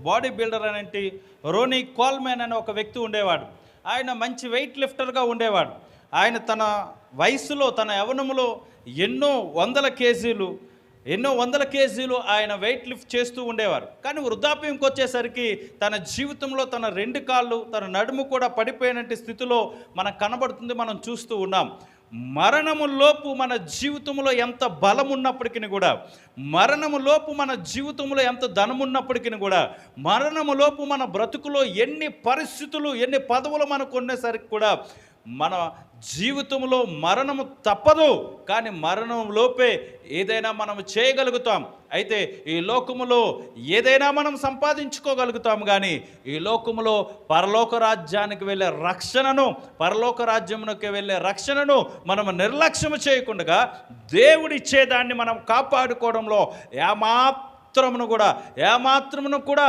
Body builder అనేటి Ronnie Coleman అనే ఒక వ్యక్తి ఉండేవాడు. ఆయన మంచి వెయిట్ లిఫ్టర్గా ఉండేవాడు. ఆయన తన వయసులో, తన యవ్వనములో ఎన్నో వందల కేజీలు ఆయన వెయిట్ లిఫ్ట్ చేస్తూ ఉండేవారు. కానీ వృద్ధాప్యంకి వచ్చేసరికి తన జీవితంలో తన రెండు కాళ్ళు, తన నడుము కూడా పడిపోయినట్టు స్థితిలో మనకు కనబడుతుంది, మనం చూస్తూ ఉన్నాం. మరణములోపు మన జీవితంలో ఎంత బలం ఉన్నప్పటికీ కూడా, మరణములోపు మన జీవితంలో ఎంత ధనం ఉన్నప్పటికీ కూడా, మరణములోపు మన బ్రతుకులో ఎన్ని పరిస్థితులు, ఎన్ని పదవులు మనకు ఉన్నసరికి కూడా మన జీవితంలో మరణము తప్పదు. కానీ మరణంలోపే ఏదైనా మనం చేయగలుగుతాం. అయితే ఈ లోకములో ఏదైనా మనం సంపాదించుకోగలుగుతాం, కానీ ఈ లోకములో పరలోక రాజ్యానికి వెళ్ళే రక్షణను, పరలోక రాజ్యమునకు వెళ్ళే రక్షణను మనం నిర్లక్ష్యం చేయకుండా దేవుడిచ్చేదాన్ని మనం కాపాడుకోవడంలో ఏమాత్రమును కూడా